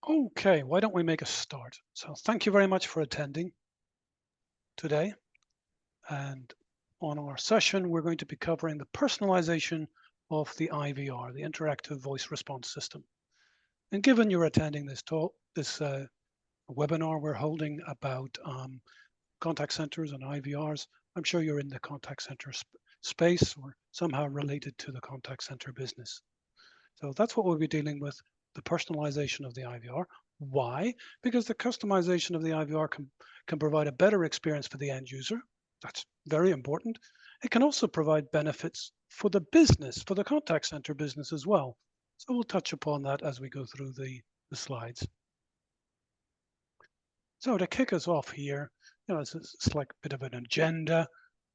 Okay, why don't we make a start? So thank you very much for attending today. And on our session, we're going to be covering the personalization of the IVR, the interactive voice response system. And given you're attending this webinar we're holding about contact centers and IVRs, I'm sure you're in the contact center space or somehow related to the contact center business. So that's what we'll be dealing with, the personalization of the IVR. Why? Because the customization of the IVR can provide a better experience for the end user. That's very important. It can also provide benefits for the business, for the contact center business as well. So we'll touch upon that as we go through the slides. So to kick us off here, it's like a bit of an agenda.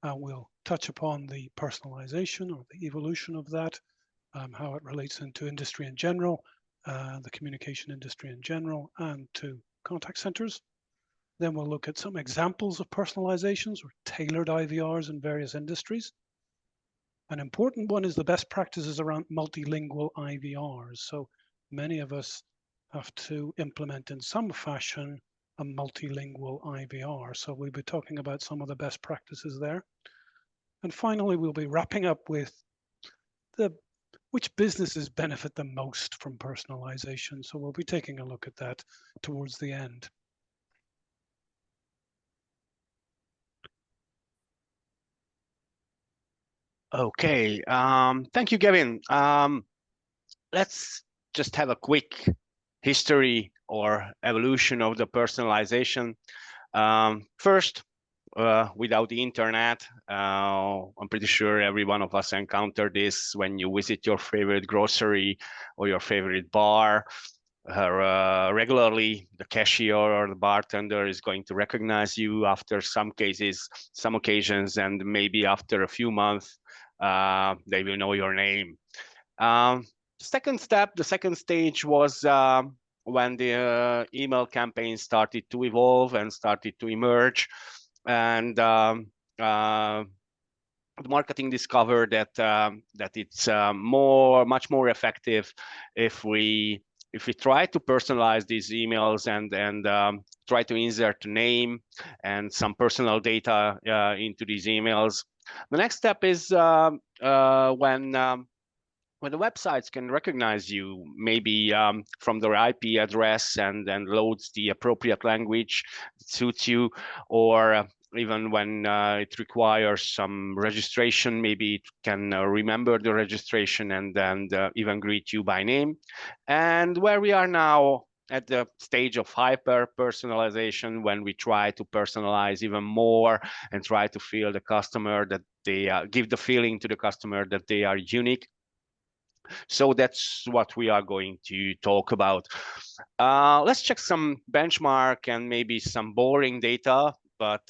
We'll touch upon the personalization or the evolution of that, how it relates into industry in general, the communication industry in general, and to contact centers. Then we'll look at some examples of personalizations or tailored IVRs in various industries. An important one is the best practices around multilingual IVRs. So many of us have to implement in some fashion a multilingual IVR. So we'll be talking about some of the best practices there. And finally, we'll be wrapping up with which businesses benefit the most from personalization. So we'll be taking a look at that towards the end. Okay, thank you, Gavin. Let's just have a quick history or evolution of the personalization. First, without the internet, I'm pretty sure every one of us encountered this when you visit your favorite grocery or your favorite bar. Regularly, the cashier or the bartender is going to recognize you after some occasions, and maybe after a few months, they will know your name. The second stage was when the email campaign started to evolve and started to emerge, and the marketing discovered that it's much more effective if we try to personalize these emails and try to insert a name and some personal data into these emails. The next step is when the websites can recognize you, maybe from their IP address, and then loads the appropriate language that suits you, or even when it requires some registration, maybe it can remember the registration and then even greet you by name. And where we are now at the stage of hyper personalization, when we try to personalize even more and try to feel the customer, that they give the feeling to the customer that they are unique. So that's what we are going to talk about. Let's check some benchmark and maybe some boring data, but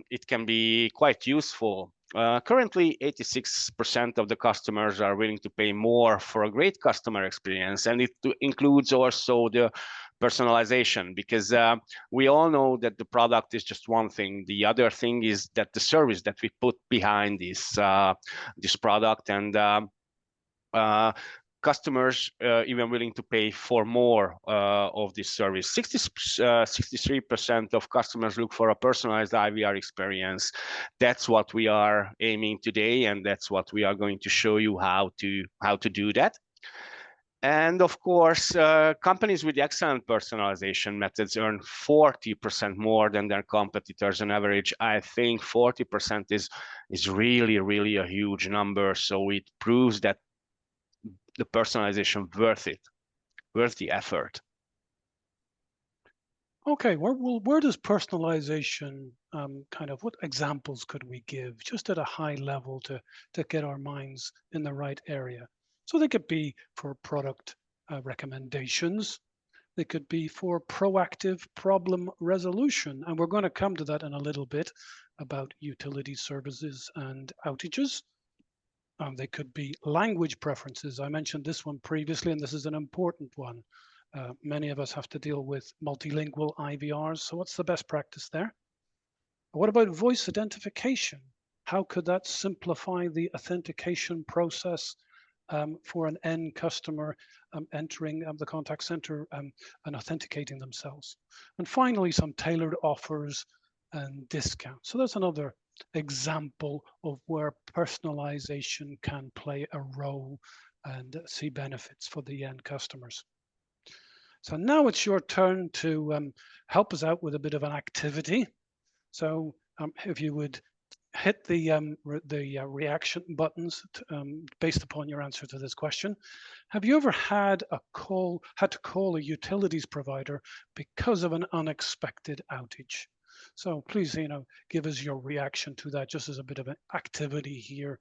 it can be quite useful. Currently, 86% of the customers are willing to pay more for a great customer experience, and it includes also the personalization, because we all know that the product is just one thing. The other thing is that the service that we put behind this product, and customers even willing to pay for more of this service. 63% of customers look for a personalized IVR experience. That's what we are aiming today, and that's what we are going to show you how to do that. And of course, companies with excellent personalization methods earn 40% more than their competitors on average. I think 40% is really, really a huge number. So it proves that the personalization worth the effort. Okay, where does personalization what examples could we give just at a high level to get our minds in the right area? So they could be for product recommendations. They could be for proactive problem resolution. And we're going to come to that in a little bit about utility services and outages. They could be language preferences. I mentioned this one previously, and this is an important one. Many of us have to deal with multilingual IVRs. So what's the best practice there? What about voice identification? How could that simplify the authentication process for an end customer entering the contact center and authenticating themselves. And finally, some tailored offers and discounts. So that's another example of where personalization can play a role and see benefits for the end customers. So now it's your turn to help us out with a bit of an activity. So if you would hit the reaction buttons based upon your answer to this question. Have you ever had to call a utilities provider because of an unexpected outage? So please, give us your reaction to that, just as a bit of an activity here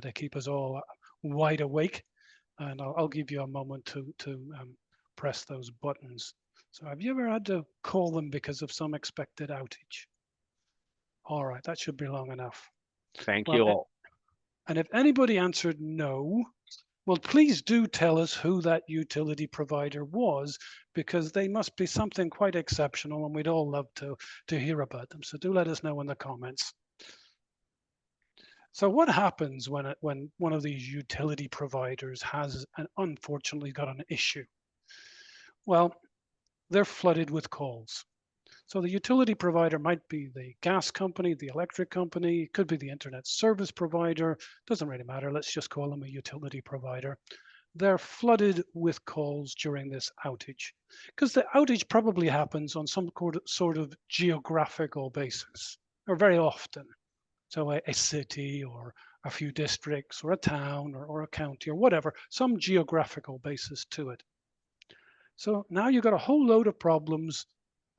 to keep us all wide awake. And I'll give you a moment to press those buttons. So have you ever had to call them because of some expected outage? All right, that should be long enough. Thank Well, you all. and if anybody answered no, well, please do tell us who that utility provider was, because they must be something quite exceptional and we'd all love to hear about them. So do let us know in the comments. So what happens when one of these utility providers has unfortunately got an issue? Well, they're flooded with calls. So the utility provider might be the gas company, the electric company, it could be the internet service provider, doesn't really matter, let's just call them a utility provider. They're flooded with calls during this outage because the outage probably happens on some sort of geographical basis, or very often. So a city or a few districts or a town or a county or whatever, some geographical basis to it. So now you've got a whole load of problems,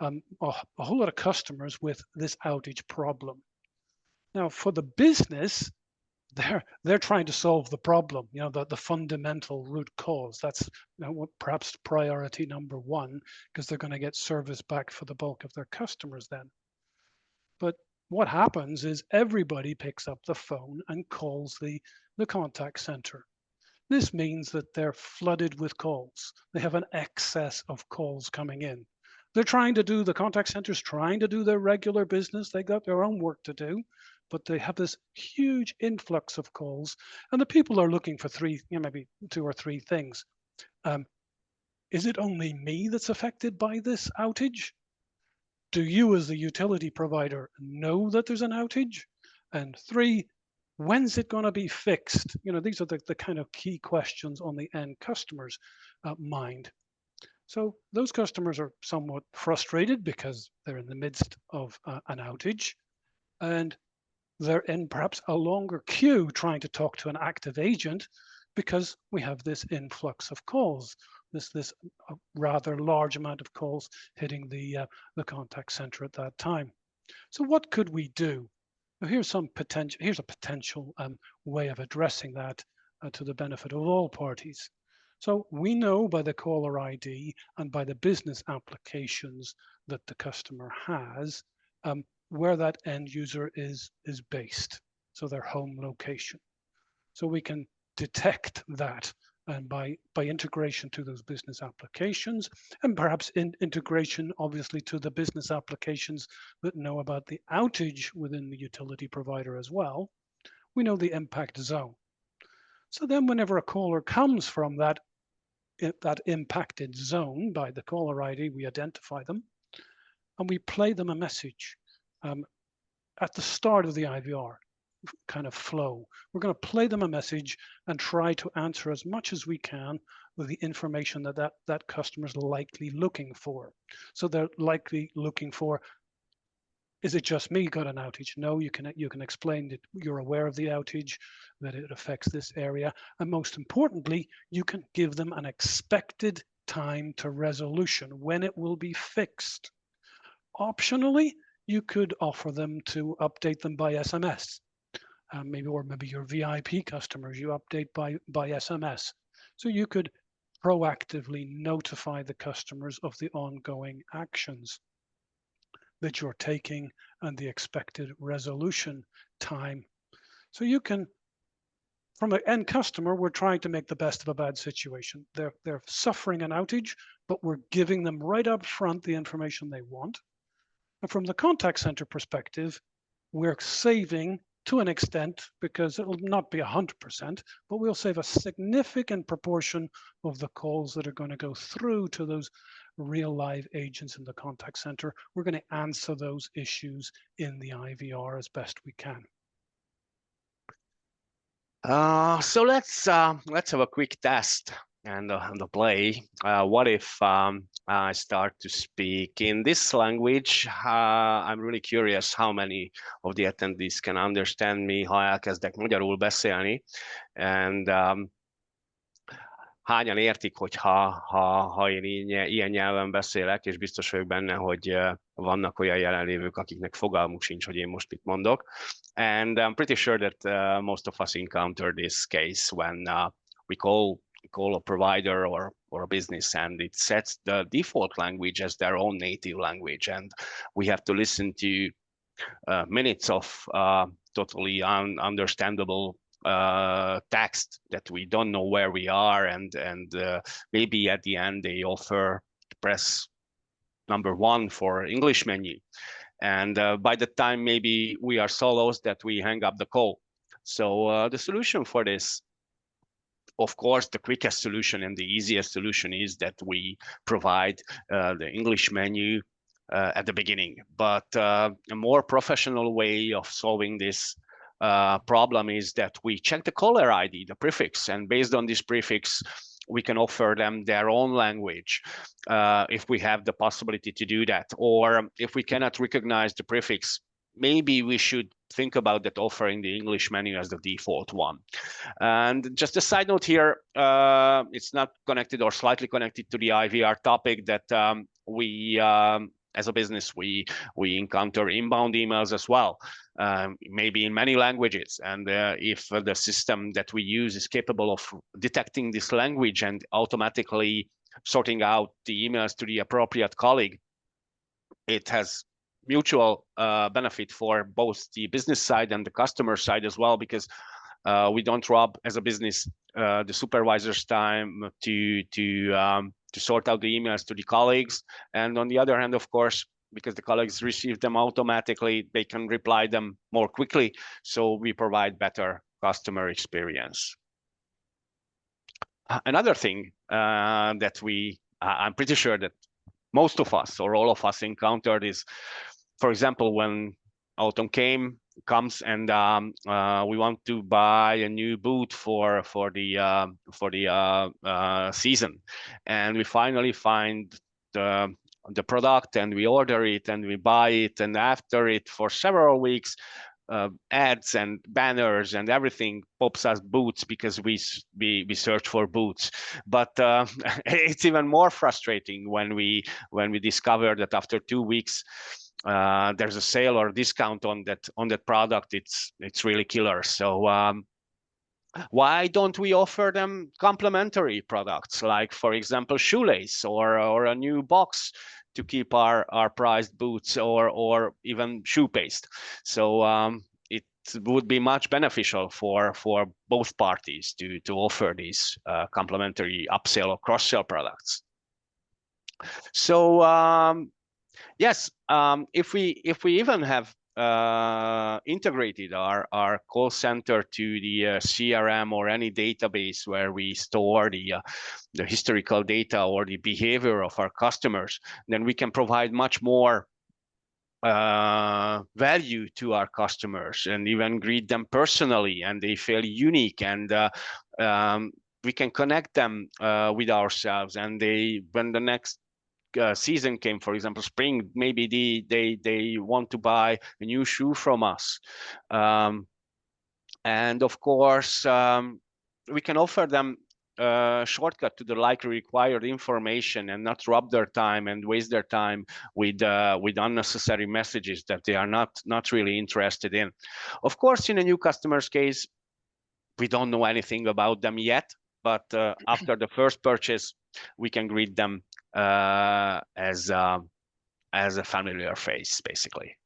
a whole lot of customers with this outage problem. Now, for the business, they're trying to solve the problem, the fundamental root cause. That's perhaps priority number one, because they're going to get service back for the bulk of their customers then. But what happens is everybody picks up the phone and calls the contact center. This means that they're flooded with calls. They have an excess of calls coming in. The contact center's trying to do their regular business. They got their own work to do, but they have this huge influx of calls, and the people are looking for maybe two or three things. Is it only me that's affected by this outage? Do you, as the utility provider, know that there's an outage? And three, when's it going to be fixed? These are the kind of key questions on the end customer's mind. So those customers are somewhat frustrated because they're in the midst of an outage, and they're in perhaps a longer queue trying to talk to an active agent because we have this influx of calls, this rather large amount of calls hitting the contact center at that time. So what could we do? Now, here's a potential way of addressing that to the benefit of all parties. So we know by the caller ID and by the business applications that the customer has where that end user is based, so their home location. So we can detect that, and by integration to those business applications, and perhaps integration obviously to the business applications that know about the outage within the utility provider as well, we know the impact zone. So then whenever a caller comes from that impacted zone, by the caller ID, we identify them and we play them a message at the start of the IVR kind of flow. We're going to play them a message and try to answer as much as we can with the information that customer's likely looking for. So they're likely looking for, is it just me got an outage? No, you can explain that you're aware of the outage, that it affects this area, and most importantly, you can give them an expected time to resolution, when it will be fixed. Optionally, you could offer them to update them by SMS, maybe your VIP customers, you update by SMS. So you could proactively notify the customers of the ongoing actions that you're taking and the expected resolution time. So you can, from an end customer, we're trying to make the best of a bad situation. They're suffering an outage, but we're giving them right up front the information they want. And from the contact center perspective, we're saving to an extent, because it will not be 100%, but we'll save a significant proportion of the calls that are going to go through to those real live agents in the contact center. We're going to answer those issues in the IVR as best we can. So let's have a quick test and the play. What if I start to speak in this language? I'm really curious how many of the attendees can understand me, ha elkezdek magyarul beszélni, and hányan értik, hogy ha én ilyen nyelven beszélek, és biztos vagyok benne, hogy vannak olyan jelenlévők, akiknek fogalmuk sincs, hogy én most mit mondok. And I'm pretty sure that most of us encounter this case when we call a provider or a business, and it sets the default language as their own native language, and we have to listen to minutes of totally understandable text that we don't know where we are, and maybe at the end they offer to press number 1 for English menu, and by the time maybe we are so lost that we hang up the call. So the solution for this, of course, the quickest solution and the easiest solution is that we provide the English menu at the beginning. But a more professional way of solving this problem is that we check the caller ID, the prefix, and based on this prefix, we can offer them their own language if we have the possibility to do that. Or if we cannot recognize the prefix, maybe we should think about that offering the English menu as the default one. And just a side note here, it's not connected or slightly connected to the IVR topic that we as a business, we encounter inbound emails as well, maybe in many languages. And if the system that we use is capable of detecting this language and automatically sorting out the emails to the appropriate colleague, it has mutual benefit for both the business side and the customer side as well, because we don't rob, as a business, the supervisor's time to sort out the emails to the colleagues. And on the other hand, of course, because the colleagues receive them automatically, they can reply them more quickly. So we provide better customer experience. Another thing that I'm pretty sure that most of us or all of us encountered is, for example, when autumn comes and we want to buy a new boot for the season, and we finally find the product and we order it and we buy it, and after it for several weeks ads and banners and everything pops as boots because we search for boots. But it's even more frustrating when we discover that after 2 weeks there's a sale or discount on that product. It's really killer. So why don't we offer them complementary products, like, for example, shoelace or a new box to keep our prized boots, or even shoe paste? So it would be much beneficial for both parties to offer these complementary upsell or cross-sell products. So yes, if we even have integrated our call center to the CRM or any database where we store the historical data or the behavior of our customers, then we can provide much more value to our customers and even greet them personally, and they feel unique, and we can connect them with ourselves, and when the next season came, for example, spring, maybe they want to buy a new shoe from us. And of course, we can offer them a shortcut to the likely required information and not rob their time and waste their time with unnecessary messages that they are not really interested in. Of course, in a new customer's case, we don't know anything about them yet, but after the first purchase, we can greet them as a familiar face, basically.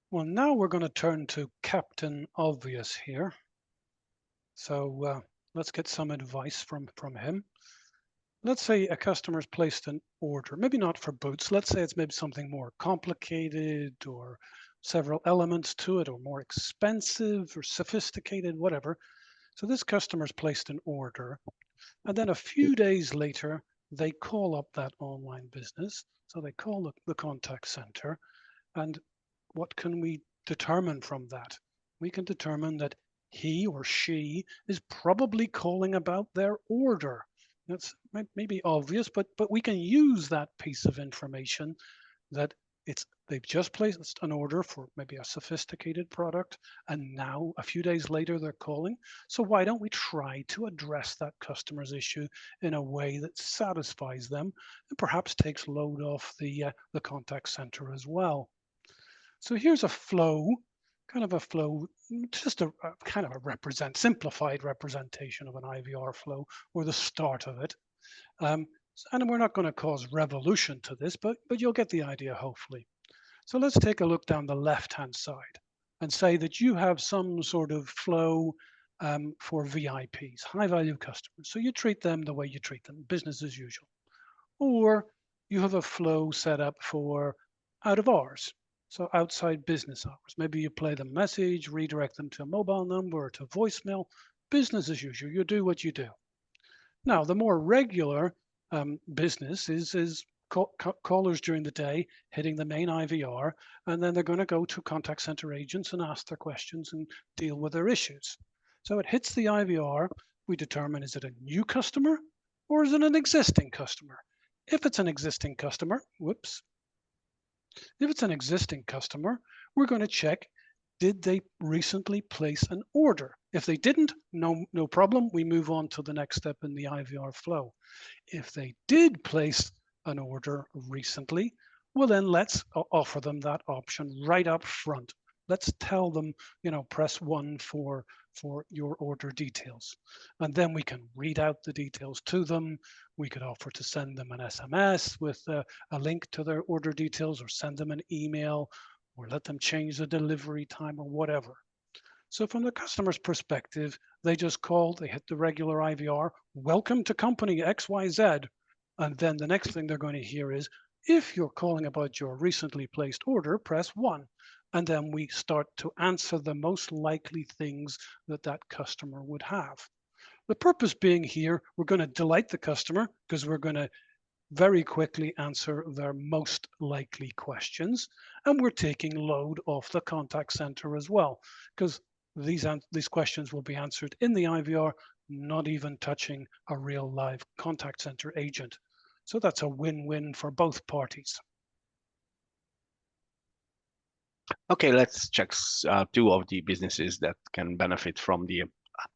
Well, now we're going to turn to Captain Obvious here. So let's get some advice from him. Let's say a customer's placed an order, maybe not for boots. Let's say it's maybe something more complicated or several elements to it, or more expensive or sophisticated, whatever. So this customer's placed an order, and then a few days later, they call up that online business. So they call the contact center, and what can we determine from that? We can determine that he or she is probably calling about their order. That's maybe obvious, but we can use that piece of information that they've just placed an order for maybe a sophisticated product, and now a few days later they're calling. So why don't we try to address that customer's issue in a way that satisfies them and perhaps takes load off the contact center as well? So here's a flow, kind of a flow, just a kind of a simplified representation of an IVR flow, or the start of it. And we're not going to cause revolution to this, but you'll get the idea, hopefully. So let's take a look down the left-hand side and say that you have some sort of flow for VIPs, high-value customers. So you treat them the way you treat them, business as usual. Or you have a flow set up for out of hours, so outside business hours. Maybe you play them message, redirect them to a mobile number or to voicemail, business as usual. You do what you do. Now, the more regular business is callers during the day hitting the main IVR, and then they're going to go to contact center agents and ask their questions and deal with their issues. So it hits the IVR. We determine, is it a new customer or is it an existing customer? If it's an existing customer, whoops. If it's an existing customer, we're going to check, did they recently place an order? If they didn't, no problem. We move on to the next step in the IVR flow. If they did place an order recently, well, then let's offer them that option right up front. Let's tell them, press 1 for your order details. And then we can read out the details to them. We could offer to send them an SMS with a link to their order details, or send them an email, or let them change the delivery time or whatever. So from the customer's perspective, they just called, they hit the regular IVR, welcome to company XYZ. And then the next thing they're going to hear is, if you're calling about your recently placed order, press 1. And then we start to answer the most likely things that that customer would have. The purpose being here, we're going to delight the customer because we're going to very quickly answer their most likely questions. And we're taking load off the contact center as well, because these questions will be answered in the IVR, not even touching a real live contact center agent. So that's a win-win for both parties. Okay, let's check two of the businesses that can benefit from the,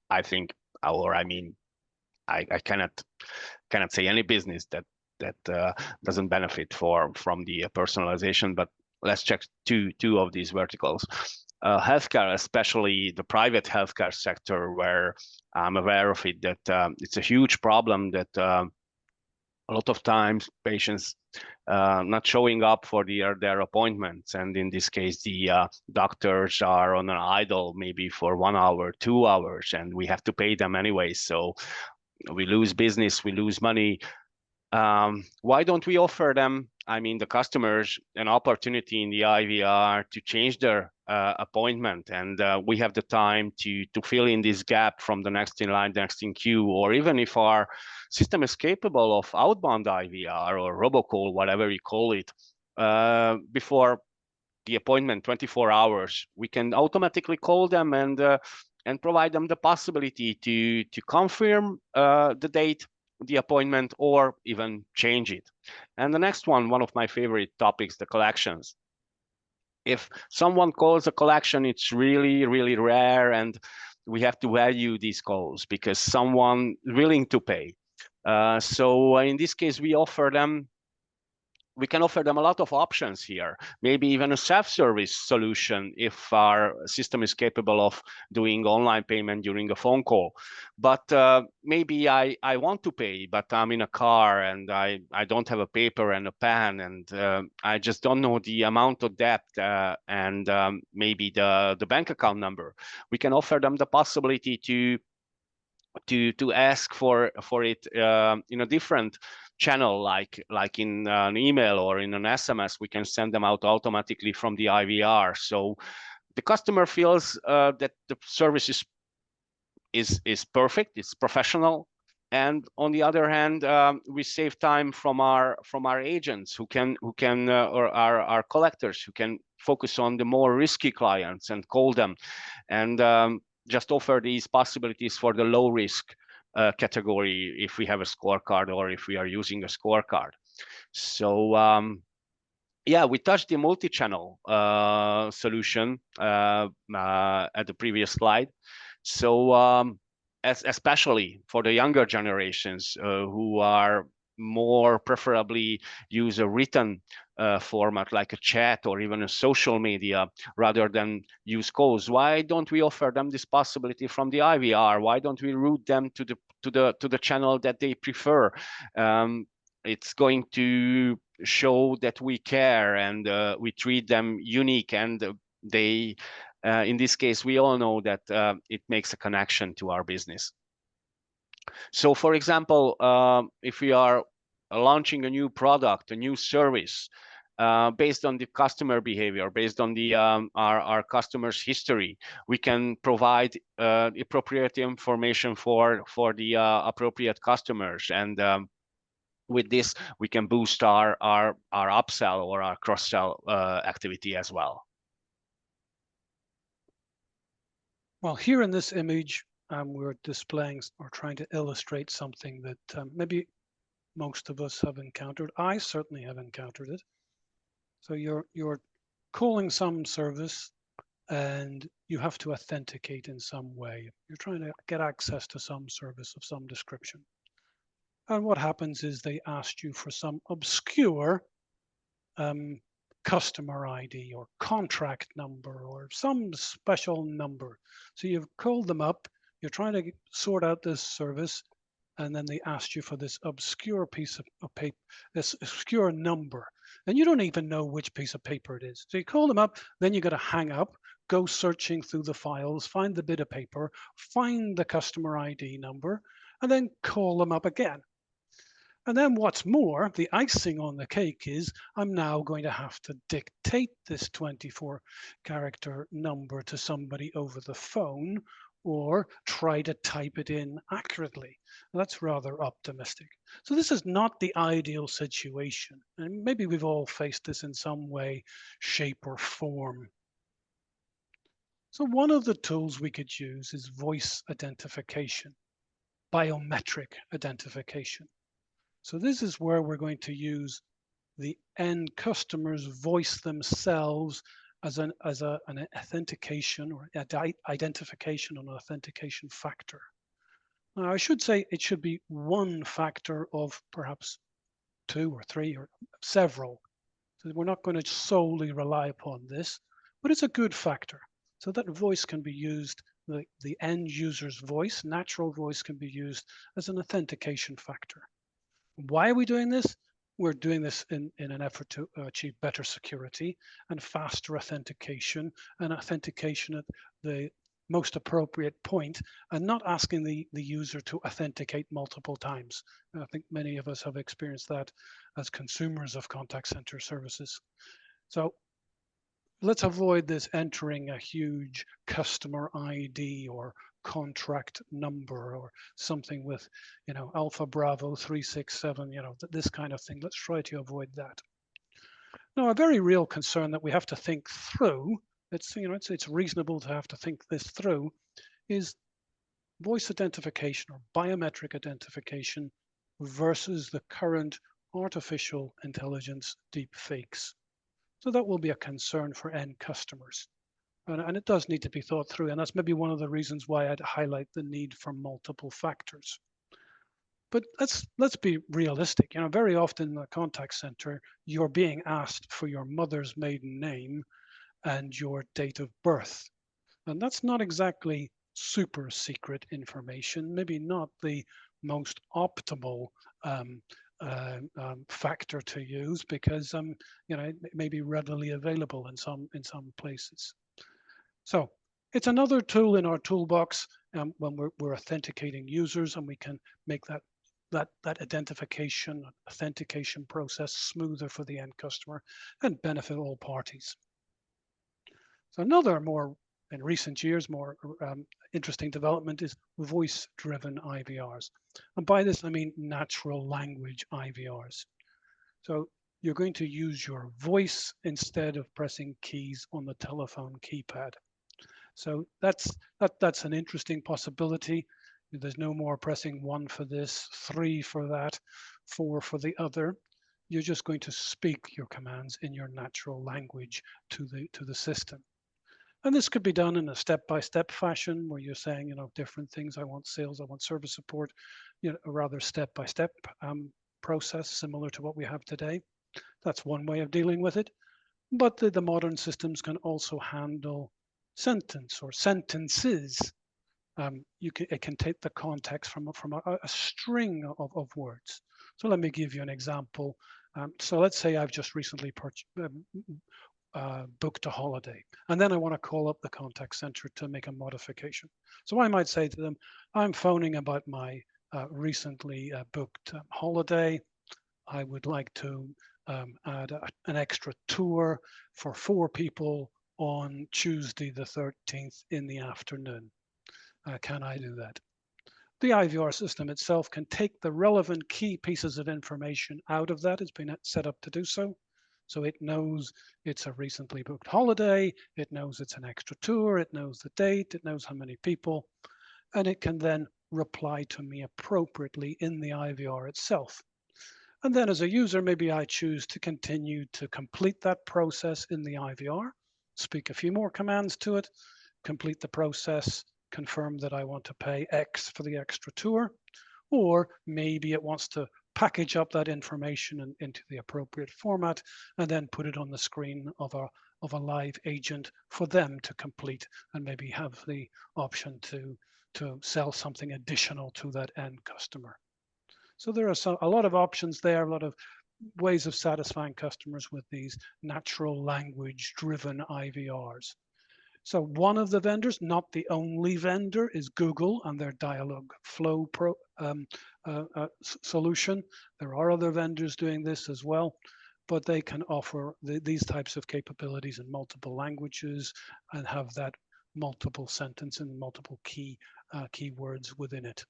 I think, or I mean, I cannot say any business that doesn't benefit from the personalization, but let's check two of these verticals. Healthcare, especially the private healthcare sector, where I'm aware of it, that it's a huge problem that a lot of times patients not showing up for their appointments, and in this case the doctors are on an idle maybe for 1 hour, 2 hours, and we have to pay them anyway, so we lose business, we lose money. Why don't we offer them, I mean the customers, an opportunity in the IVR to change their appointment, and we have the time to fill in this gap from the next in line, next in queue, or even if our system is capable of outbound IVR or robocall, whatever you call it, before the appointment, 24 hours, we can automatically call them and provide them the possibility to confirm the date, the appointment, or even change it. And the next one of my favorite topics, the collections. If someone calls a collection, it's really, really rare, and we have to value these calls because someone willing to pay. So in this case, we can offer them a lot of options here, maybe even a self-service solution if our system is capable of doing online payment during a phone call. But maybe I want to pay, but I'm in a car and I don't have a paper and a pen, and I just don't know the amount of debt and maybe the bank account number. We can offer them the possibility to ask for it in a different channel, like in an email or in an SMS, we can send them out automatically from the IVR. So the customer feels that the service is perfect, it's professional. And on the other hand, we save time from our agents who can or our collectors who can focus on the more risky clients and call them, and just offer these possibilities for the low risk category if we have a scorecard or if we are using a scorecard. So yeah, we touched the multi-channel solution at the previous slide. So especially for the younger generations who are more preferably use a written format like a chat or even a social media rather than use calls, why don't we offer them this possibility from the IVR? Why don't we route them to the channel that they prefer? It's going to show that we care and we treat them unique, and they in this case we all know that it makes a connection to our business. So for example, if we are launching a new product, a new service, based on the customer behavior, based on the our customers' history, we can provide appropriate information for the appropriate customers, and with this, we can boost our upsell or our cross-sell activity as well. Well, here in this image, we're displaying or trying to illustrate something that maybe most of us have encountered. I certainly have encountered it. So you're calling some service and you have to authenticate in some way. You're trying to get access to some service of some description. And what happens is they asked you for some obscure customer ID or contract number or some special number. So you've called them up, you're trying to sort out this service, and then they asked you for this obscure piece of paper, this obscure number. And you don't even know which piece of paper it is. So you call them up, then you got to hang up, go searching through the files, find the bit of paper, find the customer ID number, and then call them up again. And then what's more, the icing on the cake is I'm now going to have to dictate this 24 character number to somebody over the phone or try to type it in accurately. That's rather optimistic. So this is not the ideal situation. And maybe we've all faced this in some way, shape or form. So one of the tools we could use is voice identification, biometric identification. So this is where we're going to use the end customer's voice themselves as an authentication or identification and authentication factor. Now, I should say it should be one factor of perhaps 2 or 3 or several. So we're not going to solely rely upon this, but it's a good factor. So that voice can be used, the end user's voice, natural voice can be used as an authentication factor. Why are we doing this? We're doing this in an effort to achieve better security and faster authentication, and authentication at the most appropriate point, and not asking the user to authenticate multiple times. And I think many of us have experienced that as consumers of contact center services. So let's avoid this entering a huge customer ID or contract number or something with, Alpha Bravo 367, this kind of thing. Let's try to avoid that. Now, a very real concern that we have to think through, it's reasonable to have to think this through, is voice identification or biometric identification versus the current artificial intelligence deep fakes. So that will be a concern for end customers. And it does need to be thought through. And that's maybe one of the reasons why I'd highlight the need for multiple factors. But let's be realistic. Very often in the contact center, you're being asked for your mother's maiden name and your date of birth. And that's not exactly super secret information, maybe not the most optimal factor to use because it may be readily available in some places. So it's another tool in our toolbox when we're authenticating users, and we can make that that identification, authentication process smoother for the end customer and benefit all parties. So another in recent years, more interesting development is voice-driven IVRs. And by this, I mean natural language IVRs. So you're going to use your voice instead of pressing keys on the telephone keypad. So that's an interesting possibility. There's no more pressing 1 for this, 3 for that, 4 for the other. You're just going to speak your commands in your natural language to the system. And this could be done in a step-by-step fashion where you're saying, different things. I want sales, I want service support, a rather step-by-step process similar to what we have today. That's one way of dealing with it. But the modern systems can also handle sentence or sentences. It can take the context from a string of words. So let me give you an example. So let's say I've just recently booked a holiday, and then I want to call up the contact center to make a modification. So I might say to them, I'm phoning about my recently booked holiday. I would like to add an extra tour for 4 people on Tuesday the 13th in the afternoon. Can I do that? The IVR system itself can take the relevant key pieces of information out of that. It's been set up to do so. So it knows it's a recently booked holiday, it knows it's an extra tour, it knows the date, it knows how many people, and it can then reply to me appropriately in the IVR itself. And then as a user, maybe I choose to continue to complete that process in the IVR, speak a few more commands to it, complete the process, confirm that I want to pay X for the extra tour, or maybe it wants to package up that information into the appropriate format and then put it on the screen of a live agent for them to complete and maybe have the option to sell something additional to that end customer. So there are a lot of options there, a lot of ways of satisfying customers with these natural language driven IVRs. So one of the vendors, not the only vendor, is Google and their Dialogflow solution. There are other vendors doing this as well, but they can offer these types of capabilities in multiple languages and have that multiple sentence and multiple keywords within it.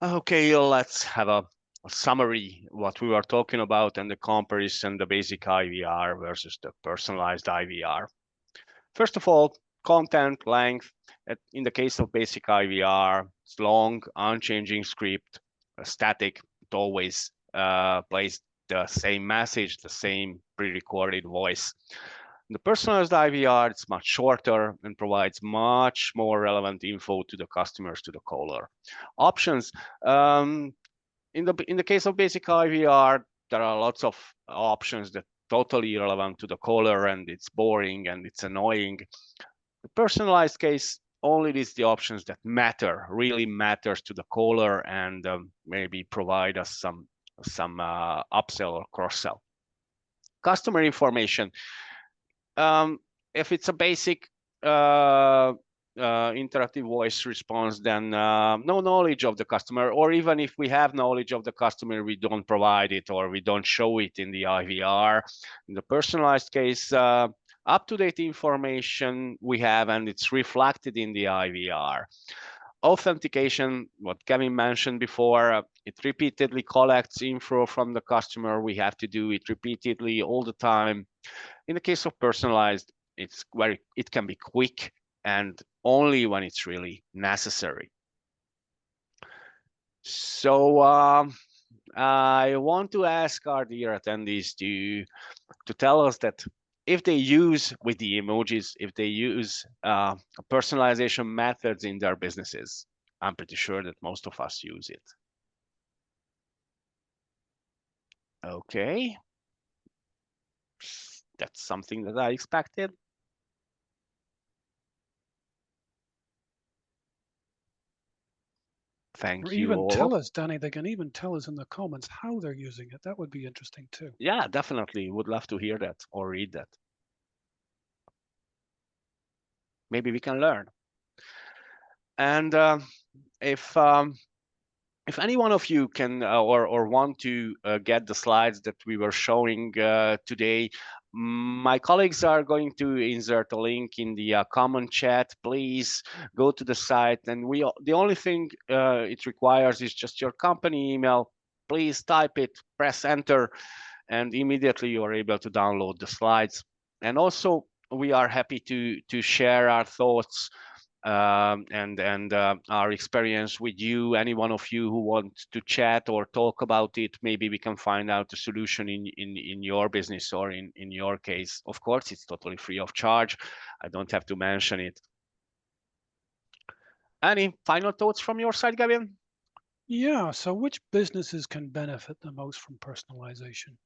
Okay, let's have a summary what we were talking about and the comparison, the basic IVR versus the personalized IVR. First of all, content length. In the case of basic IVR, it's long, unchanging script, static. It always plays the same message, the same pre-recorded voice. The personalized IVR, it's much shorter and provides much more relevant info to the customers, to the caller. Options. In the case of basic IVR, there are lots of options that totally irrelevant to the caller, and it's boring and it's annoying. The personalized case only lists the options that matter, really matters to the caller, and maybe provide us some upsell or cross-sell. Customer information. If it's a basic interactive voice response, then no knowledge of the customer, or even if we have knowledge of the customer, we don't provide it or we don't show it in the IVR. In the personalized case, up-to-date information we have and it's reflected in the IVR. Authentication, what Kevin mentioned before, it repeatedly collects info from the customer. We have to do it repeatedly all the time. In the case of personalized, it can be quick and only when it's really necessary. So I want to ask our dear attendees to tell us that if they use with the emojis, if they use personalization methods in their businesses. I'm pretty sure that most of us use it. Okay. That's something that I expected. Thank you Even all. tell us, Danny, they can even tell us in the comments how they're using it. That would be interesting too. Yeah, definitely. Would love to hear that or read that. Maybe we can learn. And if any one of you can or want to get the slides that we were showing today, my colleagues are going to insert a link in the common chat. Please go to the site, and the only thing it requires is just your company email. Please type it, press enter, and immediately you are able to download the slides. And also, we are happy to share our thoughts and our experience with you. Any one of you who wants to chat or talk about it, maybe we can find out a solution in your business or in your case. Of course, it's totally free of charge. I don't have to mention it. Any final thoughts from your side, Gavin? Yeah. So which businesses can benefit the most from personalization?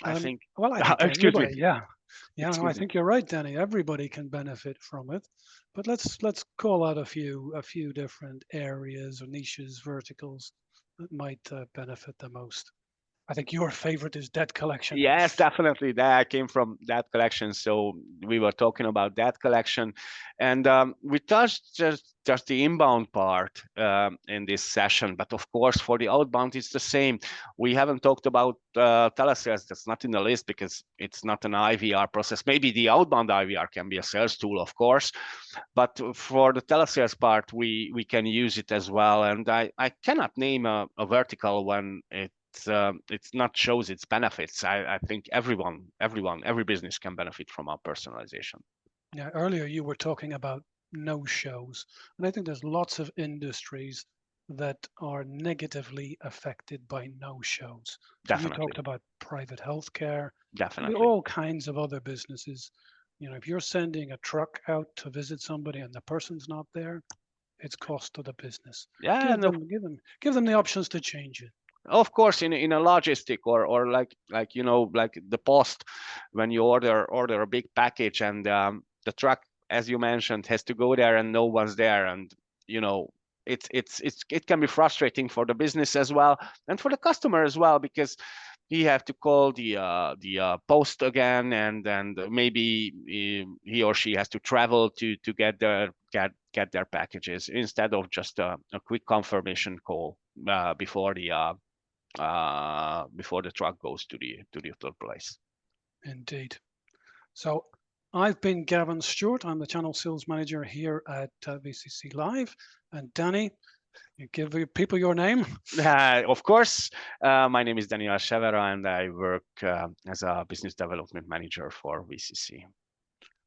I think, Well, I think excuse me, everybody. Yeah. Yeah. No, I excuse me. think you're right, Danny. Everybody can benefit from it. But let's call out a few different areas or niches, verticals that might benefit the most. I think your favorite is debt collection. Yes, definitely. That came from that collection. So we were talking about that collection, and we touched just the inbound part in this session. But of course, for the outbound, it's the same. We haven't talked about telesales. That's not in the list because it's not an IVR process. Maybe the outbound IVR can be a sales tool, of course, but for the telesales part, we can use it as well. And I cannot name a vertical when it's not shows its benefits. I think every business can benefit from our personalization. Yeah, earlier you were talking about no-shows, and I think there's lots of industries that are negatively affected by no-shows. So you Definitely, talked about private healthcare, could be definitely. all kinds of other businesses. You know, if you're sending a truck out to visit somebody and the person's not there, it's cost to the business. Yeah, Give and them, give them the options to change it. of course in a logistic or like like the post when you order a big package and the truck, as you mentioned, has to go there and no one's there, and you know it can be frustrating for the business as well and for the customer as well, because he have to call the post again, and maybe he or she has to travel to get their packages instead of just a quick confirmation call before the truck goes to the third place. Indeed. So I've been Gavin Stewart. I'm the channel sales manager here at VCC Live. And Danny, you give people your name. Of course, my name is Daniel Severa, and I work as a business development manager for VCC.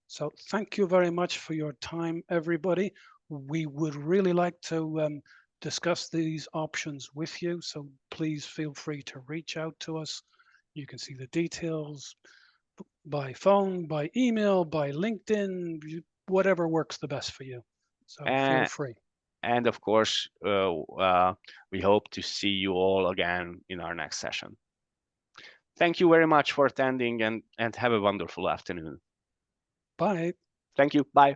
So thank you very much for your time, everybody. We would really like to discuss these options with you. So please feel free to reach out to us. You can see the details by phone, by email, by LinkedIn, whatever works the best for you. So feel And, free. and of course, we hope to see you all again in our next session. Thank you very much for attending, and have a wonderful afternoon. Bye. Thank you. Bye.